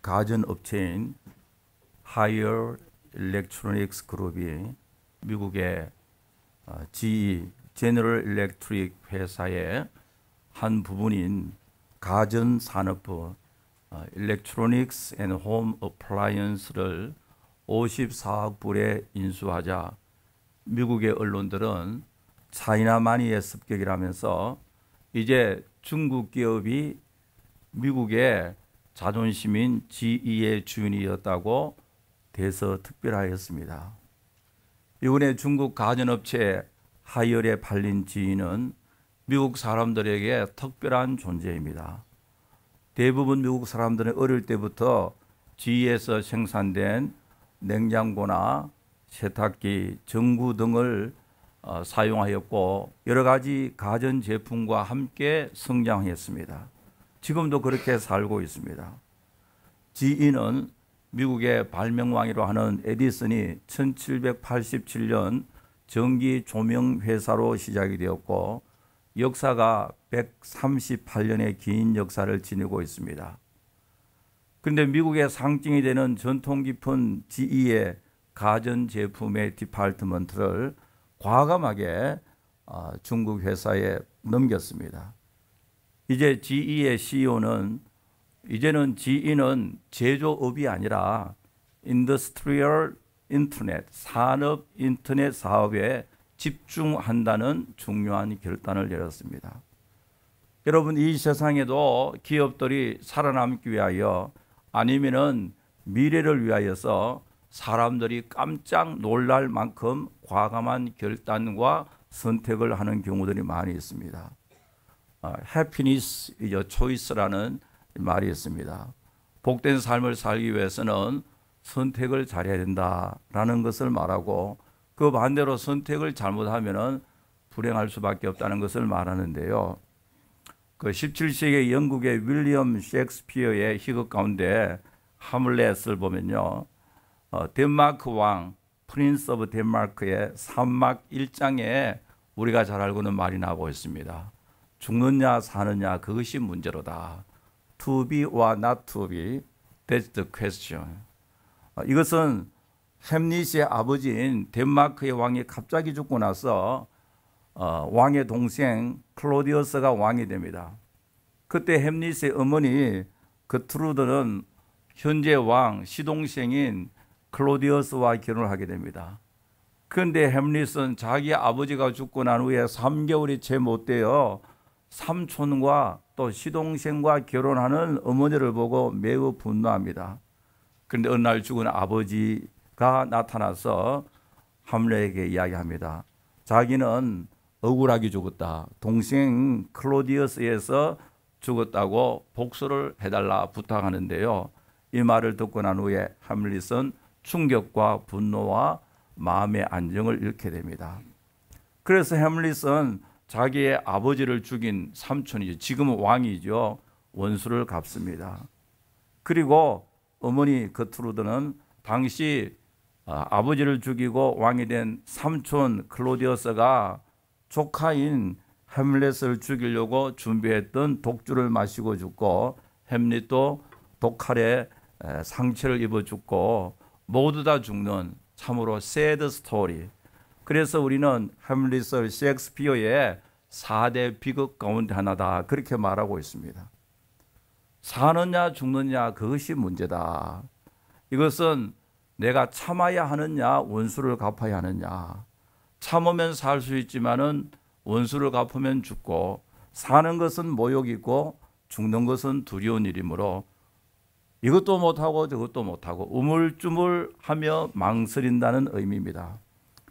가전업체인 하이어 일렉트로닉스 그룹이 미국의 GE 제너럴 일렉트릭 회사의 한 부분인 가전산업부 일렉트로닉스 앤 홈 어플라이언스를 54억 불에 인수하자 미국의 언론들은 차이나 마니의 습격이라면서 이제 중국 기업이 미국의 자존심인 GE의 주인이었다고 대서특별하였습니다. 이번에 중국 가전업체 하이얼에 팔린 GE는 미국 사람들에게 특별한 존재입니다. 대부분 미국 사람들은 어릴 때부터 GE에서 생산된 냉장고나 세탁기, 전구 등을 사용하였고 여러 가지 가전제품과 함께 성장했습니다. 지금도 그렇게 살고 있습니다. GE는 미국의 발명왕이라 하는 에디슨이 1787년 전기 조명 회사로 시작이 되었고 역사가 138년의 긴 역사를 지니고 있습니다. 그런데 미국의 상징이 되는 전통 깊은 GE의 가전제품의 디파트먼트를 과감하게 중국 회사에 넘겼습니다. 이제 GE의 CEO는 이제는 GE는 제조업이 아니라 인더스트리얼 인터넷, 산업 인터넷 사업에 집중한다는 중요한 결단을 내렸습니다. 여러분, 이 세상에도 기업들이 살아남기 위하여 아니면은 미래를 위하여서 사람들이 깜짝 놀랄 만큼 과감한 결단과 선택을 하는 경우들이 많이 있습니다. Happiness is a choice라는 말이 있습니다. 복된 삶을 살기 위해서는 선택을 잘해야 된다라는 것을 말하고 그 반대로 선택을 잘못하면 불행할 수밖에 없다는 것을 말하는데요. 그 17세기 영국의 윌리엄 셰익스피어의 희극 가운데 하물렛을 보면요. 덴마크 왕 프린스 오브 덴마크의 3막 1장에 우리가 잘 알고 있는 말이 나오고 있습니다. 죽느냐 사느냐 그것이 문제로다. To be와 not to be, that's the question. 이것은 햄릿의 아버지인 덴마크의 왕이 갑자기 죽고 나서 왕의 동생 클로디어스가 왕이 됩니다. 그때 햄릿의 어머니 그트루드는 현재 왕 시동생인 클로디어스와 결혼을 하게 됩니다. 그런데 햄릿은 자기 아버지가 죽고 난 후에 3개월이 채 못 되어 삼촌과 또 시동생과 결혼하는 어머니를 보고 매우 분노합니다. 그런데 어느 날 죽은 아버지가 나타나서 함렛에게 이야기합니다. 자기는 억울하게 죽었다. 동생 클로디어스에서 죽었다고 복수를 해달라 부탁하는데요. 이 말을 듣고 난 후에 함렛은 충격과 분노와 마음의 안정을 잃게 됩니다. 그래서 함렛은 자기의 아버지를 죽인 삼촌이죠. 지금은 왕이죠. 원수를 갚습니다. 그리고 어머니 거트루드는 당시 아버지를 죽이고 왕이 된 삼촌 클로디어스가 조카인 햄렛을 죽이려고 준비했던 독주를 마시고 죽고 햄릿도 독칼에 상처를 입어 죽고 모두 다 죽는 참으로 새드 스토리. 그래서 우리는 햄릿을 셰익스피어의 4대 비극 가운데 하나다 그렇게 말하고 있습니다. 사느냐 죽느냐 그것이 문제다. 이것은 내가 참아야 하느냐 원수를 갚아야 하느냐. 참으면 살 수 있지만은 원수를 갚으면 죽고 사는 것은 모욕이고 죽는 것은 두려운 일이므로 이것도 못하고 저것도 못하고 우물쭈물하며 망설인다는 의미입니다.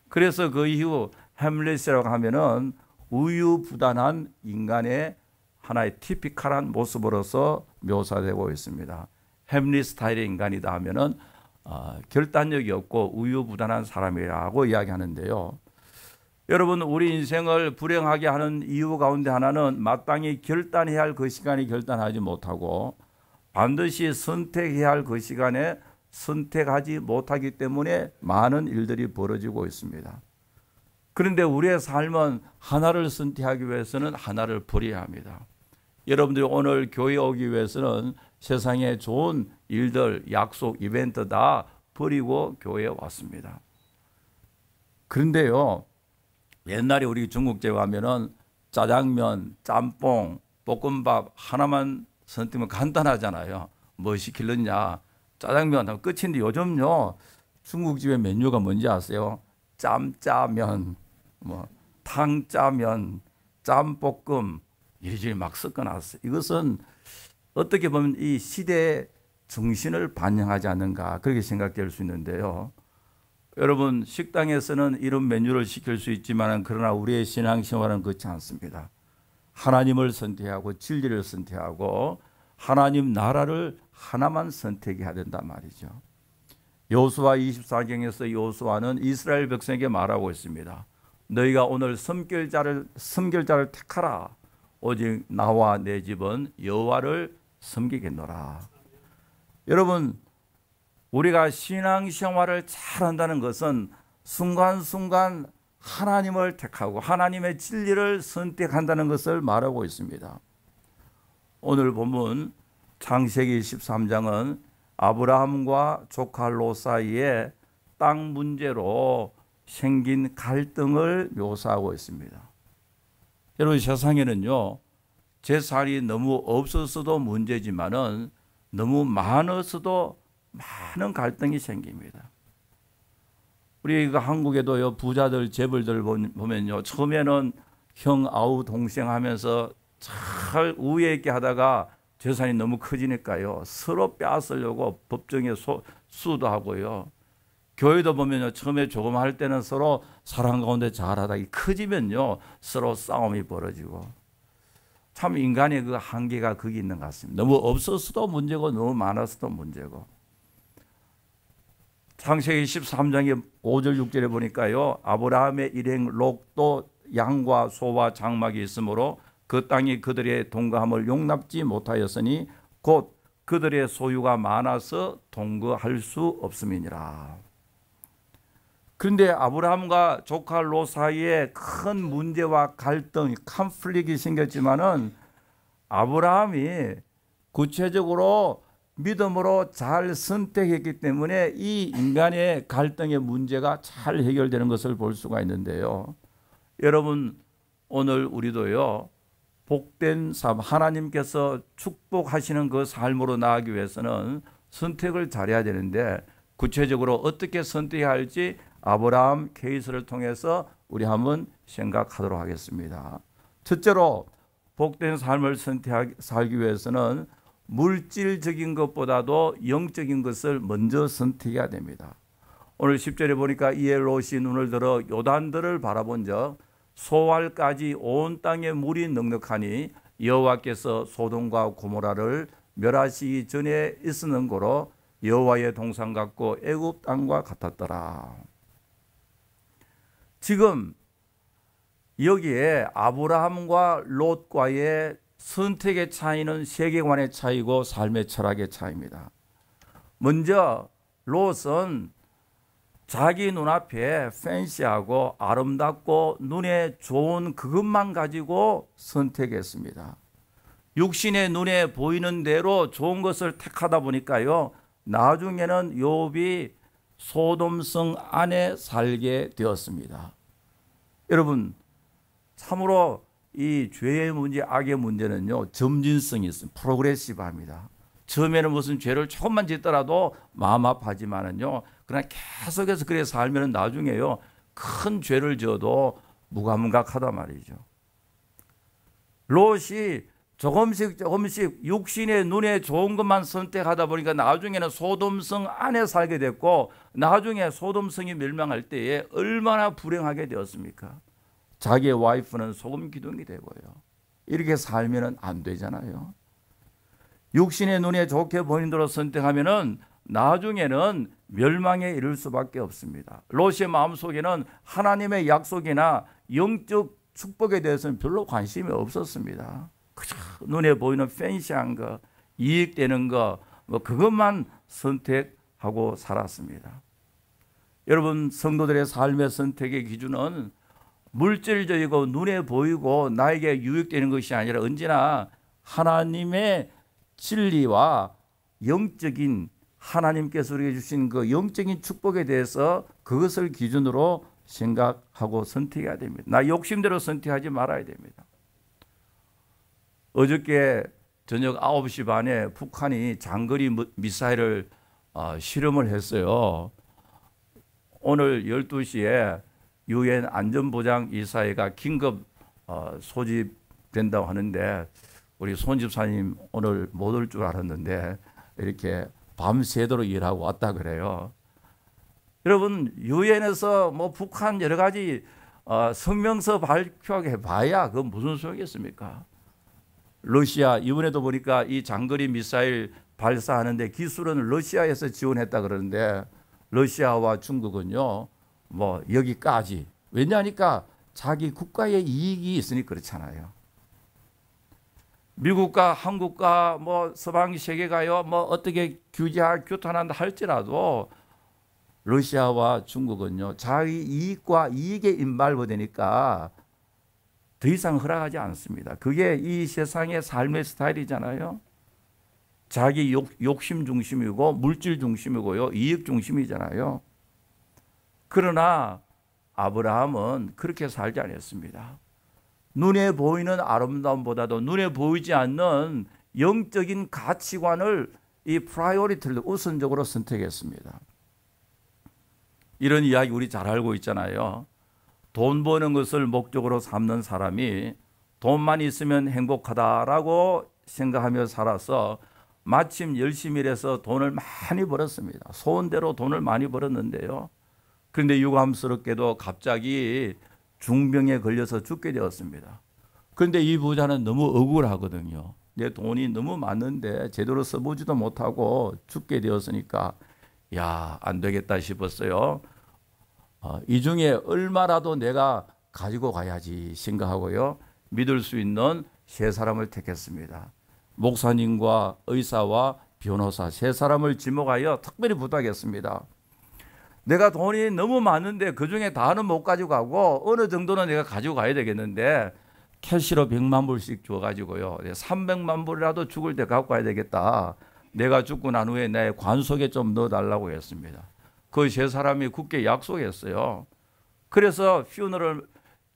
그래서 그 이후 햄릿이라고 하면은 우유부단한 인간의 하나의 티피컬한 모습으로서 묘사되고 있습니다. 햄릿 스타일의 인간이다 하면은 결단력이 없고 우유부단한 사람이라고 이야기하는데요. 여러분, 우리 인생을 불행하게 하는 이유 가운데 하나는 마땅히 결단해야 할 그 시간에 결단하지 못하고 반드시 선택해야 할 그 시간에 선택하지 못하기 때문에 많은 일들이 벌어지고 있습니다. 그런데 우리의 삶은 하나를 선택하기 위해서는 하나를 버려야 합니다. 여러분들이 오늘 교회에 오기 위해서는 세상에 좋은 일들, 약속, 이벤트 다 버리고 교회에 왔습니다. 그런데요, 옛날에 우리 중국집에 가면은 짜장면, 짬뽕, 볶음밥 하나만 선택하면 간단하잖아요. 뭐 시킬느냐? 짜장면 하면 끝인데 요즘요, 중국집의 메뉴가 뭔지 아세요? 짬짜면, 뭐 탕짜면, 짬볶음 이리저리 막 섞어놨어요. 이것은 어떻게 보면 이 시대의 정신을 반영하지 않는가 그렇게 생각될 수 있는데요. 여러분, 식당에서는 이런 메뉴를 시킬 수 있지만 그러나 우리의 신앙생활은 그렇지 않습니다. 하나님을 선택하고 진리를 선택하고 하나님 나라를 하나만 선택해야 된단 말이죠. 여호수아 24장에서 여호수아는 이스라엘 백성에게 말하고 있습니다. 너희가 오늘 섬길자를 택하라. 오직 나와 내 집은 여호와를 섬기겠노라. 여러분, 우리가 신앙생활을 잘한다는 것은 순간순간 하나님을 택하고 하나님의 진리를 선택한다는 것을 말하고 있습니다. 오늘 본문 창세기 13장은 아브라함과 조카 롯 사이에 땅 문제로 생긴 갈등을 묘사하고 있습니다. 여러분, 세상에는요, 재산이 너무 없어서도 문제지만은 너무 많아서도 많은 갈등이 생깁니다. 우리가 한국에도요, 부자들, 재벌들 보면요, 처음에는 형, 아우, 동생 하면서 잘 우애 있게 하다가 재산이 너무 커지니까요, 서로 빼앗으려고 법정에 수도 하고요. 교회도 보면요, 처음에 조금 할 때는 서로 사랑 가운데 잘하다가 커지면요, 서로 싸움이 벌어지고. 참 인간의 그 한계가 거기 있는 것 같습니다. 너무 없어서도 문제고 너무 많아서도 문제고. 창세기 13장의 5절 6절에 보니까요, 아브라함의 일행 롯도 양과 소와 장막이 있으므로 그 땅이 그들의 동거함을 용납지 못하였으니 곧 그들의 소유가 많아서 동거할 수 없음이니라. 그런데 아브라함과 조카 롯 사이에 큰 문제와 갈등, 컨플릭이 생겼지만은 아브라함이 구체적으로 믿음으로 잘 선택했기 때문에 이 인간의 갈등의 문제가 잘 해결되는 것을 볼 수가 있는데요. 여러분, 오늘 우리도요, 복된 삶, 하나님께서 축복하시는 그 삶으로 나아가기 위해서는 선택을 잘해야 되는데 구체적으로 어떻게 선택해야 할지 아브라함 케이스를 통해서 우리 한번 생각하도록 하겠습니다. 첫째로 복된 삶을 살기 위해서는 물질적인 것보다도 영적인 것을 먼저 선택해야 됩니다. 오늘 10절에 보니까 이에 롯이 눈을 들어 요단들을 바라본 적 소알까지 온 땅에 물이 넉넉하니 여호와께서 소돔과 고모라를 멸하시기 전에 있었는 고로 여호와의 동산 같고 애굽 땅과 같았더라. 지금 여기에 아브라함과 롯과의 선택의 차이는 세계관의 차이고 삶의 철학의 차이입니다. 먼저 롯은 자기 눈앞에 팬시하고 아름답고 눈에 좋은 그것만 가지고 선택했습니다. 육신의 눈에 보이는 대로 좋은 것을 택하다 보니까요, 나중에는 욥이 소돔성 안에 살게 되었습니다. 여러분, 참으로 이 죄의 문제, 악의 문제는요, 점진성이 있습니다. 프로그레시브합니다. 처음에는 무슨 죄를 조금만 짓더라도 마음 아파하지만은요, 그러나 계속해서 그래 살면 나중에요, 큰 죄를 지어도 무감각하단 말이죠. 롯이 조금씩 육신의 눈에 좋은 것만 선택하다 보니까 나중에는 소돔성 안에 살게 됐고, 나중에 소돔성이 멸망할 때에 얼마나 불행하게 되었습니까? 자기의 와이프는 소금 기둥이 되고요. 이렇게 살면 안 되잖아요. 육신의 눈에 좋게 보이는 대로 선택하면은 나중에는 멸망에 이를 수밖에 없습니다. 롯의 마음속에는 하나님의 약속이나 영적 축복에 대해서는 별로 관심이 없었습니다. 그저 눈에 보이는 팬시한 거, 이익되는 거, 그것만 선택하고 살았습니다. 여러분, 성도들의 삶의 선택의 기준은 물질적이고 눈에 보이고 나에게 유익되는 것이 아니라 언제나 하나님의 진리와 영적인 하나님께서 우리에게 주신 그 영적인 축복에 대해서 그것을 기준으로 생각하고 선택해야 됩니다. 나 욕심대로 선택하지 말아야 됩니다. 어저께 저녁 9시 반에 북한이 장거리 미사일을 실험을 했어요. 오늘 12시에 유엔 안전보장 이사회가 긴급 소집된다고 하는데 우리 손 집사님 오늘 못 올 줄 알았는데 이렇게 밤새도록 일하고 왔다 그래요. 여러분 유엔에서 뭐 북한 여러 가지 성명서 발표해 봐야 그건 무슨 소용이겠습니까? 러시아 이번에도 보니까 이 장거리 미사일 발사하는데 기술은 러시아에서 지원했다 그러는데 러시아와 중국은요 뭐 여기까지 왜냐하니까 자기 국가의 이익이 있으니 그렇잖아요. 미국과 한국과 뭐 서방 세계가요 뭐 어떻게 규탄한다 할지라도 러시아와 중국은요 자기 이익과 이익에 임발되니까 더 이상 허락하지 않습니다. 그게 이 세상의 삶의 스타일이잖아요. 자기 욕심 중심이고 물질 중심이고요 이익 중심이잖아요. 그러나 아브라함은 그렇게 살지 않았습니다. 눈에 보이는 아름다움보다도 눈에 보이지 않는 영적인 가치관을 이 프라이오리티를 우선적으로 선택했습니다. 이런 이야기 우리 잘 알고 있잖아요. 돈 버는 것을 목적으로 삼는 사람이 돈만 있으면 행복하다라고 생각하며 살아서 마침 열심히 일해서 돈을 많이 벌었습니다. 소원대로 돈을 많이 벌었는데요. 그런데 유감스럽게도 갑자기 중병에 걸려서 죽게 되었습니다. 그런데 이 부자는 너무 억울하거든요. 내 돈이 너무 많은데 제대로 써보지도 못하고 죽게 되었으니까 야, 안 되겠다 싶었어요. 이 중에 얼마라도 내가 가지고 가야지 생각하고요. 믿을 수 있는 세 사람을 택했습니다. 목사님과 의사와 변호사 세 사람을 지목하여 특별히 부탁했습니다. 내가 돈이 너무 많은데 그중에 다는 못 가지고 가고 어느 정도는 내가 가지고 가야 되겠는데 캐시로 100만 불씩 줘가지고요. 300만 불이라도 죽을 때 갖고 가야 되겠다. 내가 죽고 난 후에 내 관속에 좀 넣어달라고 했습니다. 그 세 사람이 굳게 약속했어요. 그래서 퓨너럴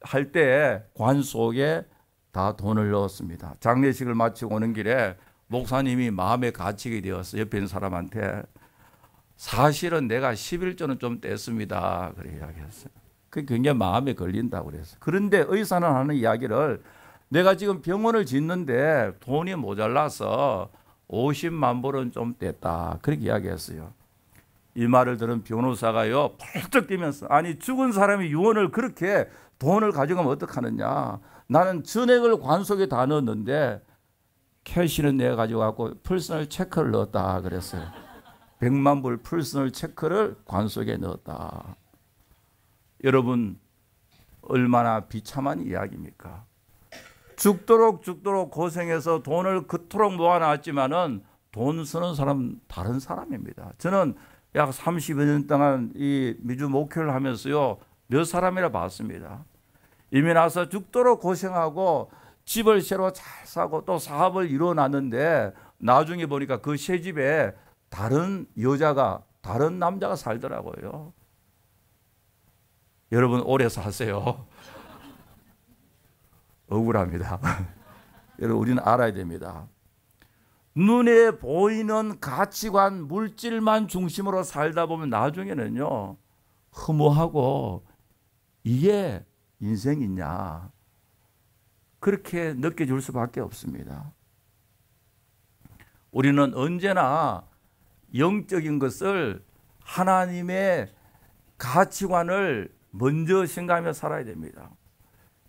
할 때 관속에 다 돈을 넣었습니다. 장례식을 마치고 오는 길에 목사님이 마음에 갇히게 되었어요. 옆에 있는 사람한테. 사실은 내가 11조는 좀 뗐습니다. 그렇게 이야기했어요. 그게 굉장히 마음에 걸린다고 그랬어요. 그런데 의사는 하는 이야기를 내가 지금 병원을 짓는데 돈이 모자라서 50만 불은 좀 뗐다. 그렇게 이야기했어요. 이 말을 들은 변호사가요 펄쩍 뛰면서 아니 죽은 사람이 유언을 그렇게 돈을 가져가면 어떡하느냐. 나는 전액을 관속에 다 넣었는데 캐시는 내가 가져가고 퍼스널 체크를 넣었다 그랬어요. 100만 불 퍼스널 체크를 관속에 넣었다. 여러분 얼마나 비참한 이야기입니까? 죽도록 고생해서 돈을 그토록 모아놨지만은 돈 쓰는 사람 다른 사람입니다. 저는 약 30여 년 동안 이 미주 목회를 하면서요 몇 사람이라 봤습니다. 이미 나서 죽도록 고생하고 집을 새로 잘 사고 또 사업을 이루어놨는데 나중에 보니까 그 새 집에 다른 여자가 다른 남자가 살더라고요. 여러분 오래 사세요. 억울합니다. 여러분 우리는 알아야 됩니다. 눈에 보이는 가치관, 물질만 중심으로 살다 보면 나중에는요 허무하고 이게 인생이냐 그렇게 느껴질 수밖에 없습니다. 우리는 언제나 영적인 것을 하나님의 가치관을 먼저 생각하며 살아야 됩니다.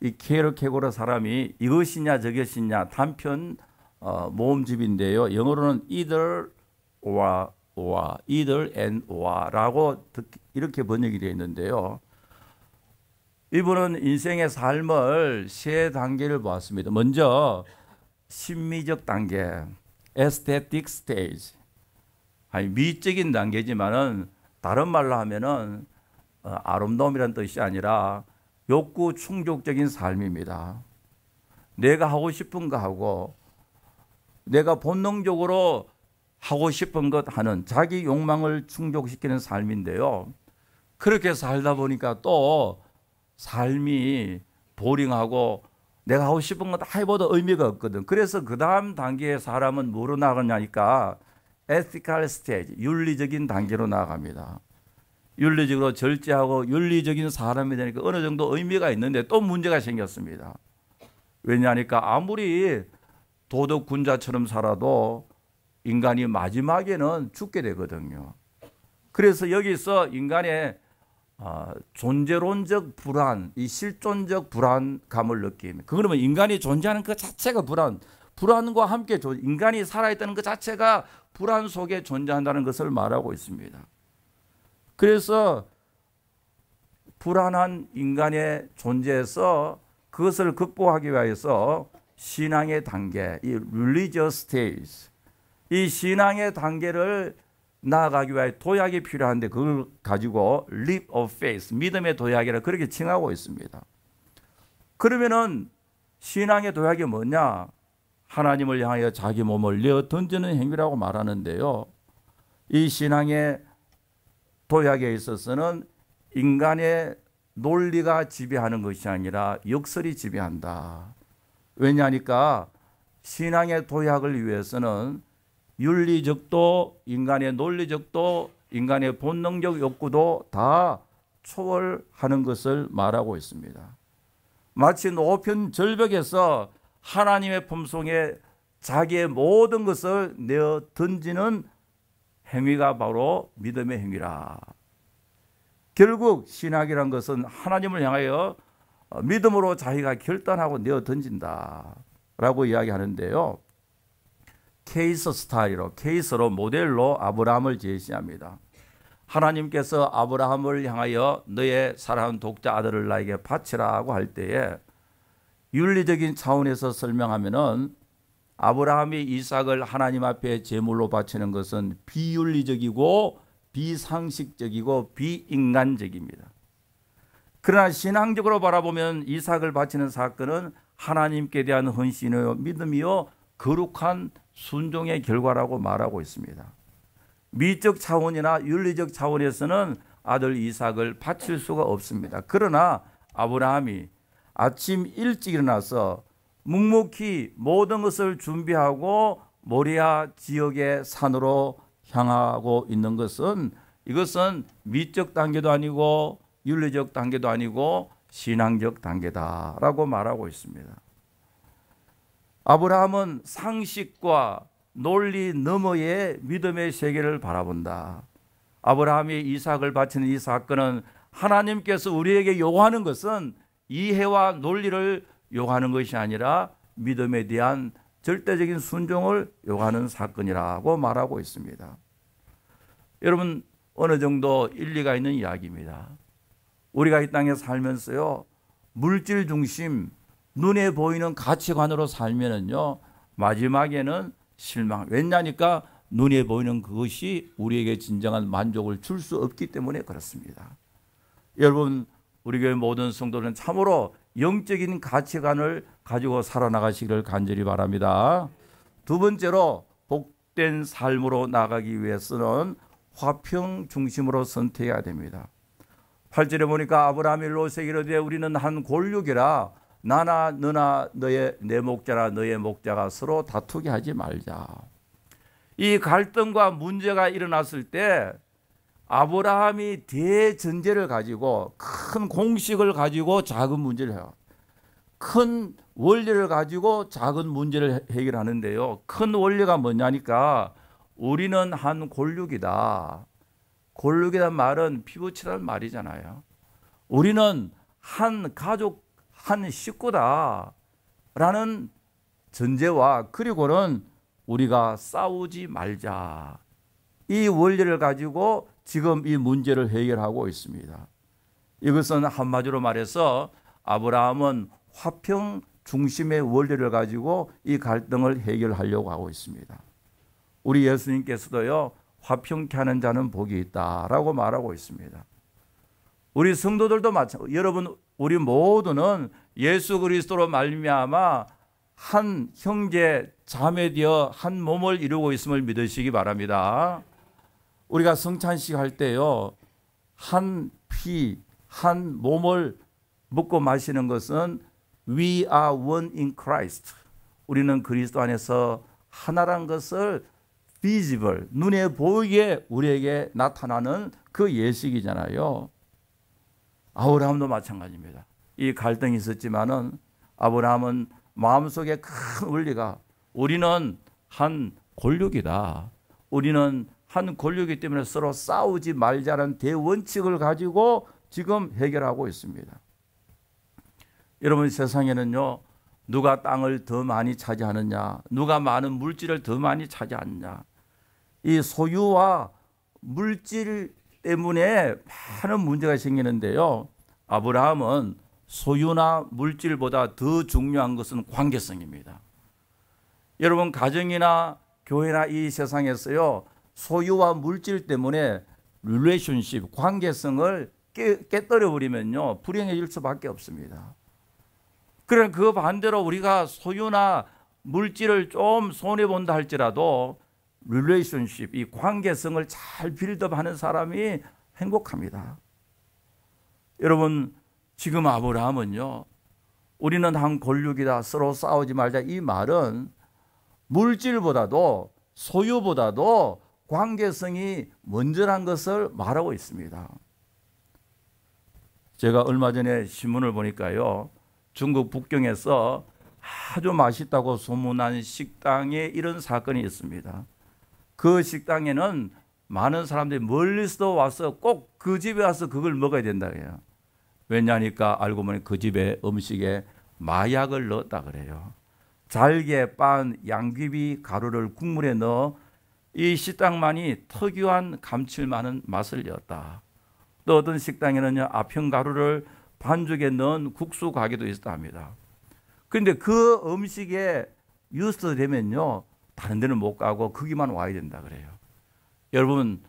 이 케르케고르 사람이 이것이냐 저것이냐 단편 모음집인데요. 영어로는 either and or라고 이렇게 번역이 되어 있는데요. 이분은 인생의 삶을 세 단계를 보았습니다. 먼저 심미적 단계, aesthetic stage, 미적인 단계지만은 다른 말로 하면은 아름다움이라는 뜻이 아니라 욕구 충족적인 삶입니다. 내가 하고 싶은 거 하고 내가 본능적으로 하고 싶은 것 하는 자기 욕망을 충족시키는 삶인데요. 그렇게 살다 보니까 또 삶이 보링하고 내가 하고 싶은 거 다 해봐도 의미가 없거든. 그래서 그 다음 단계의 사람은 뭐로 나가냐니까 ethical stage, 윤리적인 단계로 나아갑니다. 윤리적으로 절제하고 윤리적인 사람이 되니까 어느 정도 의미가 있는데 또 문제가 생겼습니다. 왜냐하니까 아무리 도덕군자처럼 살아도 인간이 마지막에는 죽게 되거든요. 그래서 여기서 인간의 존재론적 불안, 이 실존적 불안감을 느낍니다. 그러면 인간이 존재하는 그 자체가 불안과 함께 인간이 살아있다는 그 자체가 불안 속에 존재한다는 것을 말하고 있습니다. 그래서 불안한 인간의 존재에서 그것을 극복하기 위해서 신앙의 단계, 이 religious stage, 이 신앙의 단계를 나아가기 위해 도약이 필요한데 그걸 가지고 leap of faith, 믿음의 도약이라 그렇게 칭하고 있습니다. 그러면은 신앙의 도약이 뭐냐? 하나님을 향하여 자기 몸을 내어 던지는 행위라고 말하는데요. 이 신앙의 도약에 있어서는 인간의 논리가 지배하는 것이 아니라 역설이 지배한다. 왜냐하니까 신앙의 도약을 위해서는 윤리적도 인간의 논리적도 인간의 본능적 욕구도 다 초월하는 것을 말하고 있습니다. 마치 높은 절벽에서 하나님의 품속에 자기의 모든 것을 내어 던지는 행위가 바로 믿음의 행위라. 결국 신학이란 것은 하나님을 향하여 믿음으로 자기가 결단하고 내어 던진다 라고 이야기하는데요. 케이스 스타일로, 케이스로 모델로 아브라함을 제시합니다. 하나님께서 아브라함을 향하여 너의 사랑하는 독자 아들을 나에게 바치라고 할 때에 윤리적인 차원에서 설명하면은 아브라함이 이삭을 하나님 앞에 제물로 바치는 것은 비윤리적이고 비상식적이고 비인간적입니다. 그러나 신앙적으로 바라보면 이삭을 바치는 사건은 하나님께 대한 헌신이요 믿음이요 거룩한 순종의 결과라고 말하고 있습니다. 미적 차원이나 윤리적 차원에서는 아들 이삭을 바칠 수가 없습니다. 그러나 아브라함이 아침 일찍 일어나서 묵묵히 모든 것을 준비하고 모리아 지역의 산으로 향하고 있는 것은 이것은 미적 단계도 아니고 윤리적 단계도 아니고 신앙적 단계다라고 말하고 있습니다. 아브라함은 상식과 논리 너머의 믿음의 세계를 바라본다. 아브라함이 이삭을 바치는 이 사건은 하나님께서 우리에게 요구하는 것은 이해와 논리를 요구하는 것이 아니라 믿음에 대한 절대적인 순종을 요구하는 사건이라고 말하고 있습니다. 여러분 어느 정도 일리가 있는 이야기입니다. 우리가 이 땅에 살면서요 물질 중심 눈에 보이는 가치관으로 살면은요 마지막에는 실망. 왜냐니까 눈에 보이는 그것이 우리에게 진정한 만족을 줄 수 없기 때문에 그렇습니다. 여러분 우리 교회 모든 성도들은 참으로 영적인 가치관을 가지고 살아나가시기를 간절히 바랍니다. 두 번째로 복된 삶으로 나가기 위해서는 화평 중심으로 선택해야 됩니다. 8절에 보니까 아브라함이 롯에게 이르되 우리는 한 골육이라 나나 너나 내 목자나 너의 목자가 서로 다투게 하지 말자. 이 갈등과 문제가 일어났을 때 아브라함이 대전제를 가지고 큰 공식을 가지고 작은 문제를 해요. 큰 원리를 가지고 작은 문제를 해결하는데요. 큰 원리가 뭐냐니까 우리는 한 골육이다. 골육이란 말은 피부치라는 말이잖아요. 우리는 한 가족, 한 식구다 라는 전제와 그리고는 우리가 싸우지 말자. 이 원리를 가지고 지금 이 문제를 해결하고 있습니다. 이것은 한마디로 말해서 아브라함은 화평 중심의 원리를 가지고 이 갈등을 해결하려고 하고 있습니다. 우리 예수님께서도요 화평케 하는 자는 복이 있다라고 말하고 있습니다. 우리 성도들도 마찬가지. 여러분 우리 모두는 예수 그리스도로 말미암아 한 형제 자매 되어 한 몸을 이루고 있음을 믿으시기 바랍니다. 우리가 성찬식 할 때요, 한 피, 한 몸을 먹고 마시는 것은 We are one in Christ. 우리는 그리스도 안에서 하나란 것을 visible, 눈에 보이게 우리에게 나타나는 그 예식이잖아요. 아브라함도 마찬가지입니다. 이 갈등이 있었지만은 아브라함은 마음속에 큰 원리가 우리는 한 골육이다. 우리는 한 골육이기 때문에 서로 싸우지 말자는 대원칙을 가지고 지금 해결하고 있습니다. 여러분, 세상에는요, 누가 땅을 더 많이 차지하느냐, 누가 많은 물질을 더 많이 차지하느냐, 이 소유와 물질 때문에 많은 문제가 생기는데요, 아브라함은 소유나 물질보다 더 중요한 것은 관계성입니다. 여러분, 가정이나 교회나 이 세상에서요, 소유와 물질 때문에 릴레이션십, 관계성을 깨뜨려 버리면요, 불행해질 수밖에 없습니다. 그러나 그 반대로 우리가 소유나 물질을 좀 손해본다 할지라도 릴레이션십, 이 관계성을 잘 빌드업하는 사람이 행복합니다. 여러분, 지금 아브라함은요, 우리는 한 골육이다, 서로 싸우지 말자, 이 말은 물질보다도 소유보다도 관계성이 먼저란 것을 말하고 있습니다. 제가 얼마 전에 신문을 보니까요, 중국 북경에서 아주 맛있다고 소문난 식당에 이런 사건이 있습니다. 그 식당에는 많은 사람들이 멀리서도 와서 꼭 그 집에 와서 그걸 먹어야 된다 그래요. 왜냐니까 알고 보니 그 집에 음식에 마약을 넣었다 그래요. 잘게 빤 양귀비 가루를 국물에 넣어 이 식당만이 특유한 감칠많은 맛을 내었다. 또 어떤 식당에는요, 아평 가루를 반죽에 넣은 국수 가게도 있었다 합니다. 그런데 그 음식에 유스트 되면요, 다른 데는 못 가고 거기만 와야 된다 그래요. 여러분,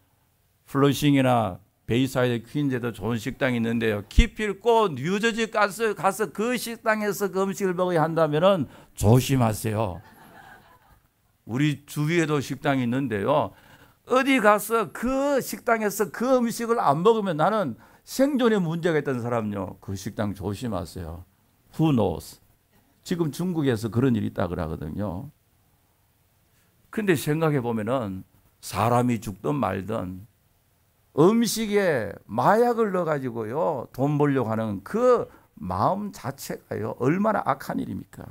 플러싱이나 베이사이드 퀸즈에도 좋은 식당이 있는데요, 기필코 뉴저지 가서 그 식당에서 그 음식을 먹어야 한다면 조심하세요. 우리 주위에도 식당이 있는데요, 어디 가서 그 식당에서 그 음식을 안 먹으면 나는 생존에 문제가 있던 사람요, 그 식당 조심하세요. Who knows? 지금 중국에서 그런 일이 있다 그러거든요. 근데 생각해 보면은 사람이 죽든 말든 음식에 마약을 넣어가지고요, 돈 벌려고 하는 그 마음 자체가요, 얼마나 악한 일입니까?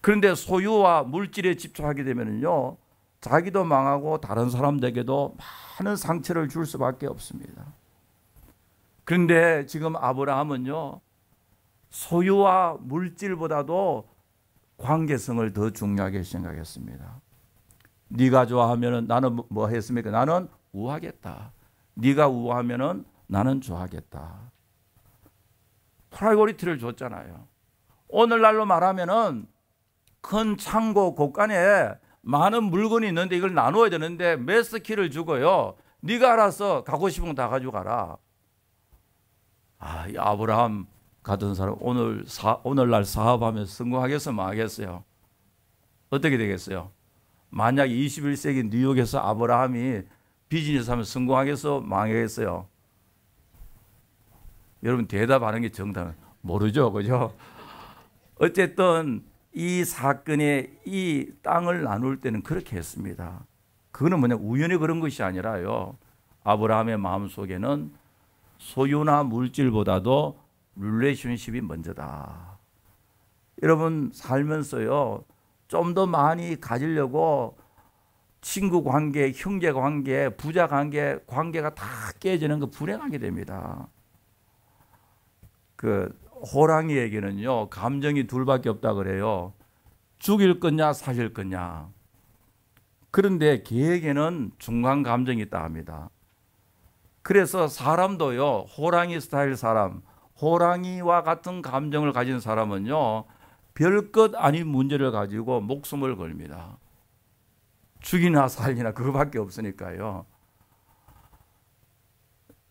그런데 소유와 물질에 집중하게 되면요, 자기도 망하고 다른 사람들에게도 많은 상처를 줄 수밖에 없습니다. 그런데 지금 아브라함은요, 소유와 물질보다도 관계성을 더 중요하게 생각했습니다. 네가 좋아하면 나는 뭐 했습니까? 나는 우하겠다. 네가 우하면 나는 좋아하겠다. 프라이오리티를 줬잖아요. 오늘날로 말하면 큰 창고 곳간에 많은 물건이 있는데 이걸 나눠야 되는데 매스키를 주고요, 네가 알아서 가고 싶은 거 다 가져가라. 이 아브라함 같은 사람 오늘날 사업하면서 성공하겠어요, 망하겠어요? 어떻게 되겠어요? 만약 21세기 뉴욕에서 아브라함이 비즈니스 하면 성공하겠어, 망하겠어요? 여러분, 대답하는 게 정답은 모르죠, 그죠? 어쨌든 이 사건에 이 땅을 나눌 때는 그렇게 했습니다. 그거는 뭐냐, 우연히 그런 것이 아니라요, 아브라함의 마음속에는 소유나 물질보다도 릴레이션십이 먼저다. 여러분, 살면서요, 좀 더 많이 가지려고 친구 관계, 형제 관계, 부자 관계, 관계가 다 깨지는 거 불행하게 됩니다. 그 호랑이에게는요, 감정이 둘밖에 없다 그래요. 죽일 거냐, 사실 거냐. 그런데 개에게는 중간 감정이 있다 합니다. 그래서 사람도요, 호랑이 스타일 사람, 호랑이와 같은 감정을 가진 사람은요, 별것 아닌 문제를 가지고 목숨을 걸습니다. 죽이나 살리나 그거밖에 없으니까요.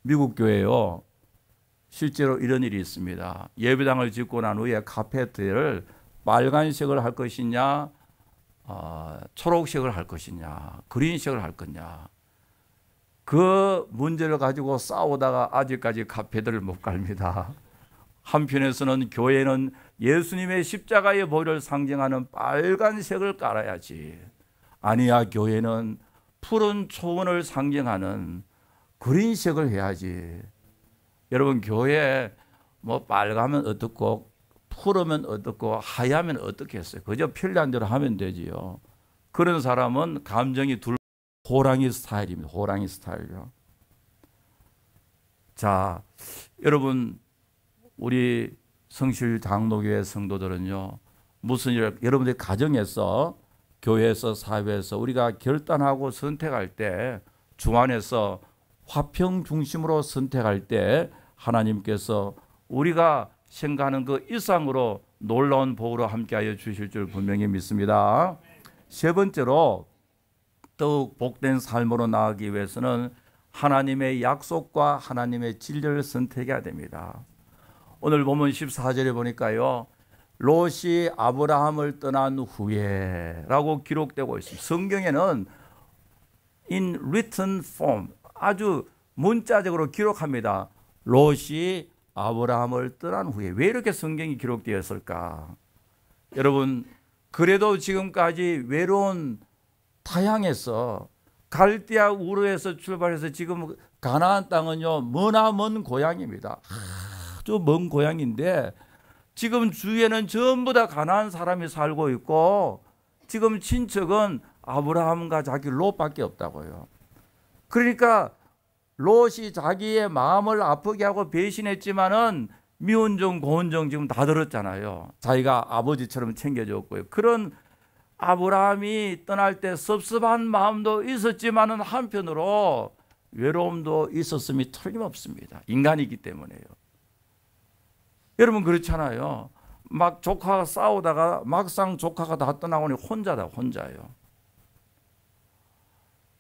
미국 교회요, 실제로 이런 일이 있습니다. 예배당을 짓고 난 후에 카페트를 빨간색을 할 것이냐, 초록색을 할 것이냐, 그린색을 할 거냐. 그 문제를 가지고 싸우다가 아직까지 카페들을 못 갑니다. 한편에서는 교회는 예수님의 십자가의 보혈을 상징하는 빨간색을 깔아야지. 아니야, 교회는 푸른 초원을 상징하는 그린색을 해야지. 여러분, 교회 뭐 빨가면 어떻고 푸르면 어떻고 하얗면 어떻겠어요? 그저 편리한 대로 하면 되지요. 그런 사람은 감정이 호랑이 스타일입니다. 호랑이 스타일이요. 자, 여러분, 우리 성실 장로교회 성도들은요, 무슨 일, 여러분들 가정에서, 교회에서, 사회에서 우리가 결단하고 선택할 때, 주안에서 화평 중심으로 선택할 때 하나님께서 우리가 생각하는 그 이상으로 놀라운 복으로 함께하여 주실 줄 분명히 믿습니다. 세 번째로, 더욱 복된 삶으로 나아가기 위해서는 하나님의 약속과 하나님의 진리를 선택해야 됩니다. 오늘 보면 14절에 보니까요, 롯이 아브라함을 떠난 후에 라고 기록되고 있습니다. 성경에는 in written form, 아주 문자적으로 기록합니다. 롯이 아브라함을 떠난 후에. 왜 이렇게 성경이 기록되었을까? 여러분, 그래도 지금까지 외로운 타향에서 갈대아 우르에서 출발해서 지금 가나안 땅은요, 머나먼 고향입니다. 아주 먼 고향인데 지금 주위에는 전부 다 가나안 사람이 살고 있고 지금 친척은 아브라함과 자기 롯밖에 없다고요. 그러니까 롯이 자기의 마음을 아프게 하고 배신했지만은 미운정 고운정 지금 다 들었잖아요. 자기가 아버지처럼 챙겨줬고요. 그런 아브라함이 떠날 때 섭섭한 마음도 있었지만은 한편으로 외로움도 있었음이 틀림없습니다. 인간이기 때문에요. 여러분 그렇잖아요. 막 조카가 싸우다가 막상 조카가 다 떠나오니 혼자요.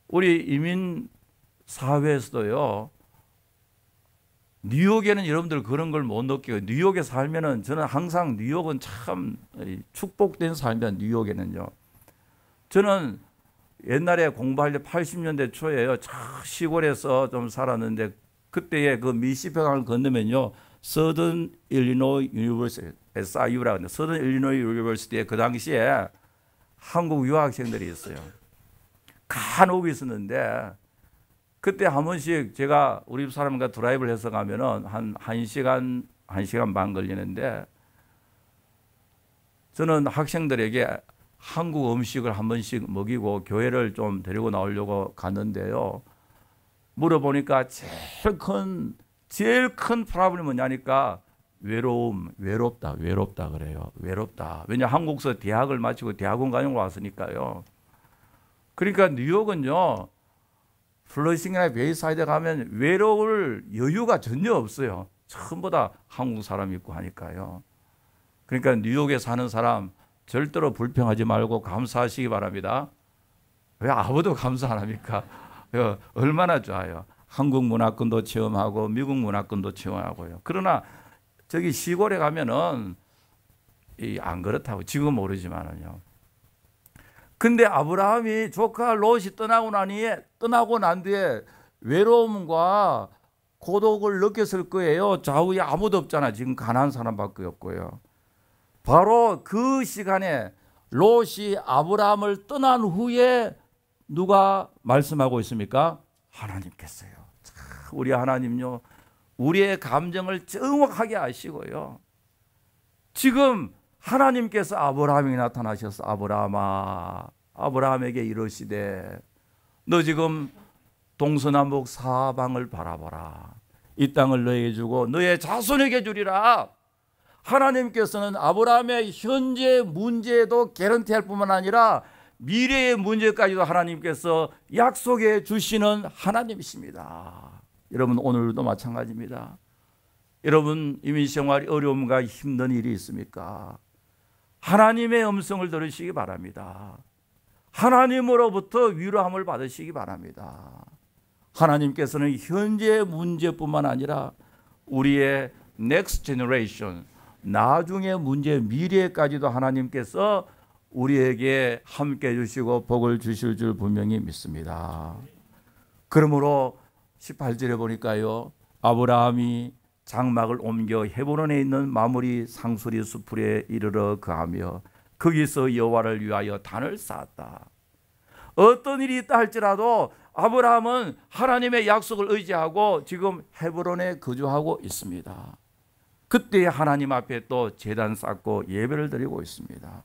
우리 이민 사회에서도요, 뉴욕에는 여러분들 그런 걸 못 느껴요. 뉴욕에 살면은 저는 항상 뉴욕은 참 축복된 삶이야. 뉴욕에는요. 저는 옛날에 공부할 때 80년대 초에요. 시골에서 좀 살았는데 그때의 그 미시피간을 건너면요, 서던 일리노이 유니버시티, SIU라고 하는데 서던 일리노이 유니버시티에 그 당시에 한국 유학생들이 있어요. 간혹 있었는데 그때 한 번씩 제가 우리 집 사람과 드라이브를 해서 가면은 한 1시간 반 걸리는데 저는 학생들에게 한국 음식을 한 번씩 먹이고 교회를 좀 데리고 나오려고 갔는데요. 물어보니까 제일 큰 프로블렘이 뭐냐니까 외롭다 그래요. 외롭다. 왜냐 한국서 대학을 마치고 대학원 과정으로 왔으니까요. 그러니까 뉴욕은요, 플러싱이나 베이사이드 가면 외로울 여유가 전혀 없어요. 전부 다 한국 사람이 있고 하니까요. 그러니까 뉴욕에 사는 사람 절대로 불평하지 말고 감사하시기 바랍니다. 왜 아무도 감사 안 합니까? 얼마나 좋아요. 한국 문화권도 체험하고 미국 문화권도 체험하고요. 그러나 저기 시골에 가면은 안 그렇다고 지금 모르지만은요. 근데 아브라함이 조카 롯이 떠나고 난 뒤에 외로움과 고독을 느꼈을 거예요. 좌우에 아무도 없잖아. 지금 가난한 사람밖에 없고요. 바로 그 시간에 롯이 아브라함을 떠난 후에 누가 말씀하고 있습니까? 하나님께서요. 우리 하나님요, 우리의 감정을 정확하게 아시고요. 지금 하나님께서 아브라함에게 나타나셔서 아브라함에게 이르시되 너 지금 동서남북 사방을 바라보라. 이 땅을 너에게 주고 너의 자손에게 주리라. 하나님께서는 아브라함의 현재 문제도 개런티할 뿐만 아니라 미래의 문제까지도 하나님께서 약속해 주시는 하나님이십니다. 여러분 오늘도 마찬가지입니다. 여러분 이민생활 어려움과 힘든 일이 있습니까? 하나님의 음성을 들으시기 바랍니다. 하나님으로부터 위로함을 받으시기 바랍니다. 하나님께서는 현재 문제뿐만 아니라 우리의 next generation, 나중의 문제, 미래까지도 하나님께서 우리에게 함께 해주시고 복을 주실 줄 분명히 믿습니다. 그러므로 18절에 보니까요, 아브라함이 장막을 옮겨 헤브론에 있는 마므리 상수리 수풀에 이르러 거하며 거기서 여호와를 위하여 단을 쌓았다. 어떤 일이 있다 할지라도 아브라함은 하나님의 약속을 의지하고 지금 헤브론에 거주하고 있습니다. 그때 하나님 앞에 또 제단 쌓고 예배를 드리고 있습니다.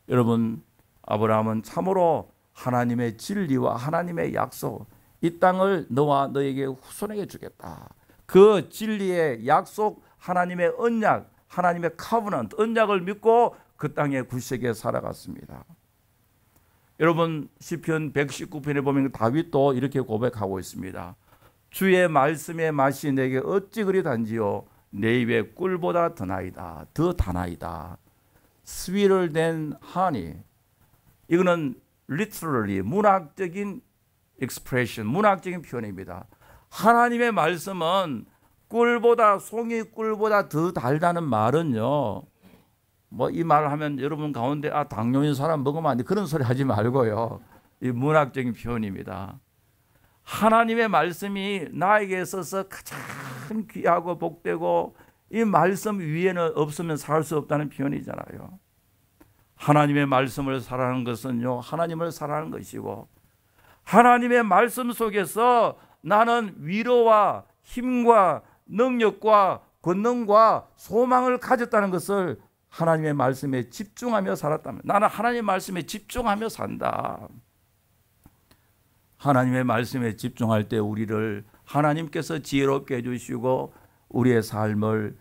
여러분, 아브라함은 참으로 하나님의 진리와 하나님의 약속, 이 땅을 너와 너에게 후손에게 주겠다, 그 진리의 약속, 하나님의 언약, 하나님의 커버넌트, 언약을 믿고 그 땅에 굳세게 살아갔습니다. 여러분, 시편 119편에 보면 다윗도 이렇게 고백하고 있습니다. 주의 말씀의 맛이 내게 어찌 그리 단지요, 내 입에 꿀보다 더 나이다, 더 다나이다. sweeter than honey. 이거는 literally 문학적인 expression, 문학적인 표현입니다. 하나님의 말씀은 꿀보다, 송이 꿀보다 더 달다는 말은요, 뭐 이 말을 하면 여러분 가운데 당뇨 있는 사람 먹으면 안 돼, 그런 소리 하지 말고요. 이 문학적인 표현입니다. 하나님의 말씀이 나에게 있어서 가장 귀하고 복되고 이 말씀 위에는 없으면 살 수 없다는 표현이잖아요. 하나님의 말씀을 사랑하는 것은요, 하나님을 사랑하는 것이고, 하나님의 말씀 속에서 나는 위로와 힘과 능력과 권능과 소망을 가졌다는 것을 하나님의 말씀에 집중하며 살았다면, 나는 하나님의 말씀에 집중하며 산다. 하나님의 말씀에 집중할 때 우리를 하나님께서 지혜롭게 해주시고 우리의 삶을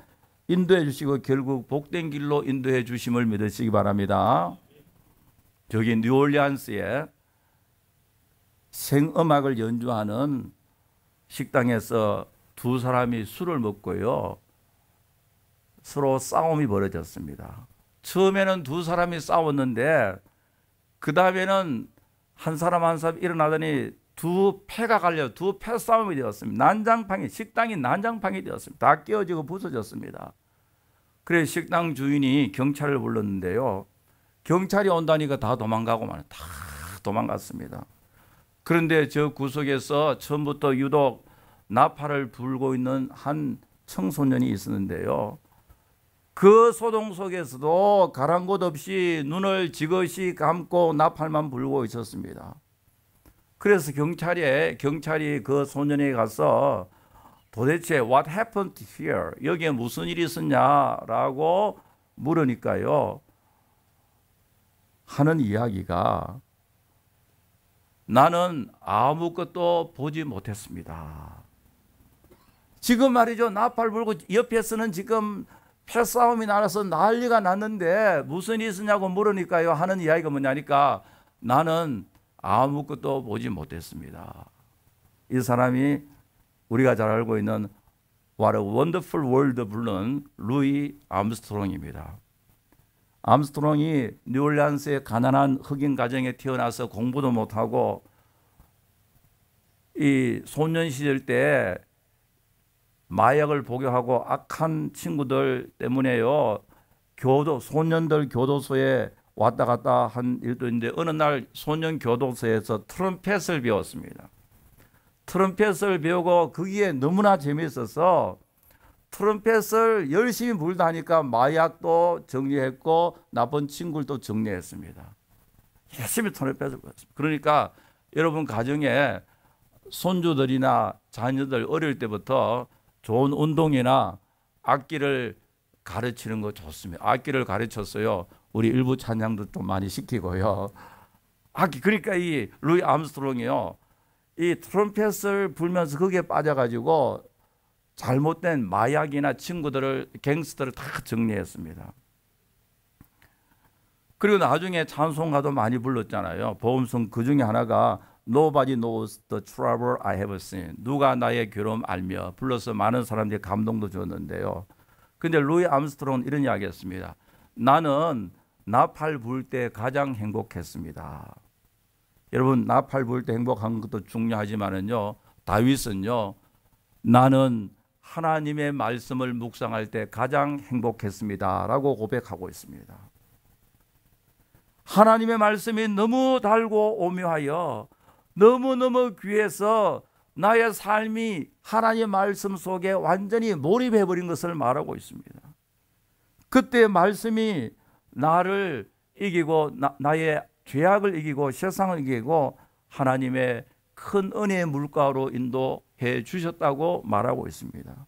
인도해 주시고 결국 복된 길로 인도해 주심을 믿으시기 바랍니다. 저기 뉴올리안스에 생음악을 연주하는 식당에서 두 사람이 술을 먹고요, 서로 싸움이 벌어졌습니다. 처음에는 두 사람이 싸웠는데 그 다음에는 한 사람 한 사람 일어나더니 두 패가 갈려 두 패 싸움이 되었습니다. 난장판이, 식당이 난장판이 되었습니다. 다 깨어지고 부서졌습니다. 그래서 식당 주인이 경찰을 불렀는데요, 경찰이 온다니까 다 도망가고만, 다 도망갔습니다. 그런데 저 구석에서 처음부터 유독 나팔을 불고 있는 한 청소년이 있었는데요, 그 소동 속에서도 가란 곳 없이 눈을 지그시 감고 나팔만 불고 있었습니다. 그래서 경찰이 그 소년에게 가서 도대체 what happened here? 여기에 무슨 일이 있었냐라고 물으니까요, 하는 이야기가 나는 아무것도 보지 못했습니다. 지금 말이죠, 나팔 불고 옆에서는 지금 패싸움이 나서 난리가 났는데 무슨 일이 있었냐고 물으니까요, 하는 이야기가 뭐냐니까 나는 아무것도 보지 못했습니다. 이 사람이 우리가 잘 알고 있는 What a Wonderful World 부른 루이 암스트롱입니다. 암스트롱이 뉴올리안스의 가난한 흑인 가정에 태어나서 공부도 못하고 이 소년 시절 때 마약을 복용하고 악한 친구들 때문에요, 소년들 교도소에 왔다 갔다 한 일도 있는데 어느 날 소년 교도소에서 트럼펫을 배웠습니다. 트럼펫을 배우고 거기에 너무나 재미있어서 트럼펫을 열심히 불다 하니까 마약도 정리했고 나쁜 친구들도 정리했습니다. 열심히 트럼펫을 불었습니다. 그러니까 여러분 가정에 손주들이나 자녀들 어릴 때부터 좋은 운동이나 악기를 가르치는 거 좋습니다. 악기를 가르쳤어요. 우리 일부 찬양도 좀 많이 시키고요. 악기, 그러니까 이 루이 암스트롱이요, 이 트럼펫을 불면서 거기에 빠져가지고 잘못된 마약이나 친구들을, 갱스터를 다 정리했습니다. 그리고 나중에 찬송가도 많이 불렀잖아요. 보험송 그 중에 하나가 Nobody knows the trouble I have seen. 누가 나의 괴로움 알며 불러서 많은 사람들이 감동도 줬는데요. 근데 루이 암스트롱은 이런 이야기 했습니다. 나는 나팔 불 때 가장 행복했습니다. 여러분, 나팔 불 때 행복한 것도 중요하지만은요, 다윗은요, 나는 하나님의 말씀을 묵상할 때 가장 행복했습니다 라고 고백하고 있습니다. 하나님의 말씀이 너무 달고 오묘하여 너무너무 귀해서 나의 삶이 하나님의 말씀 속에 완전히 몰입해버린 것을 말하고 있습니다. 그때 말씀이 나를 이기고 나의 죄악을 이기고 세상을 이기고 하나님의 큰 은혜의 물가로 인도해 주셨다고 말하고 있습니다.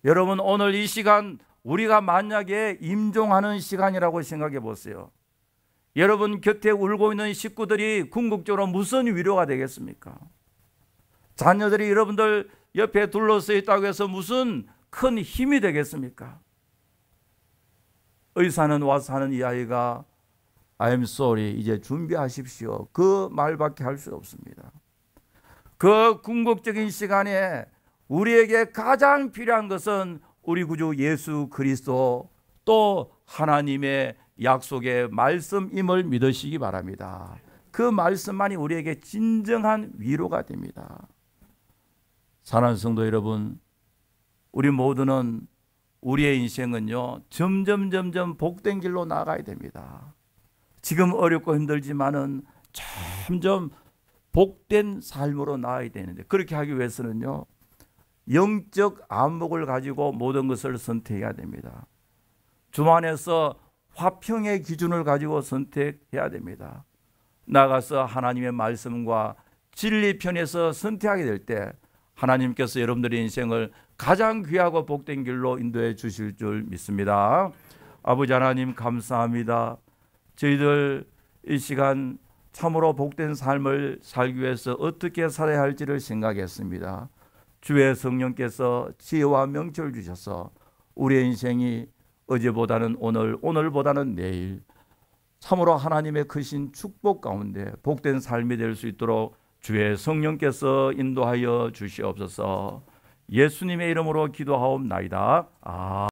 여러분, 오늘 이 시간 우리가 만약에 임종하는 시간이라고 생각해 보세요. 여러분 곁에 울고 있는 식구들이 궁극적으로 무슨 위로가 되겠습니까? 자녀들이 여러분들 옆에 둘러서 있다고 해서 무슨 큰 힘이 되겠습니까? 의사는 와서 하는 이 아이가 I'm sorry, 이제 준비하십시오, 그 말밖에 할 수 없습니다. 그 궁극적인 시간에 우리에게 가장 필요한 것은 우리 구주 예수 그리스도 또 하나님의 약속의 말씀임을 믿으시기 바랍니다. 그 말씀만이 우리에게 진정한 위로가 됩니다. 사랑하는 성도 여러분, 우리 모두는 우리의 인생은요 점점 복된 길로 나아가야 됩니다. 지금 어렵고 힘들지만은 점점 복된 삶으로 나아야 되는데, 그렇게 하기 위해서는요 영적 안목을 가지고 모든 것을 선택해야 됩니다. 주 안에서 화평의 기준을 가지고 선택해야 됩니다. 나가서 하나님의 말씀과 진리 편에서 선택하게 될 때 하나님께서 여러분들의 인생을 가장 귀하고 복된 길로 인도해 주실 줄 믿습니다. 아버지 하나님, 감사합니다. 저희들 이 시간 참으로 복된 삶을 살기 위해서 어떻게 살아야 할지를 생각했습니다. 주의 성령께서 지혜와 명철을 주셔서 우리의 인생이 어제보다는 오늘, 오늘보다는 내일 참으로 하나님의 크신 축복 가운데 복된 삶이 될 수 있도록 주의 성령께서 인도하여 주시옵소서. 예수님의 이름으로 기도하옵나이다.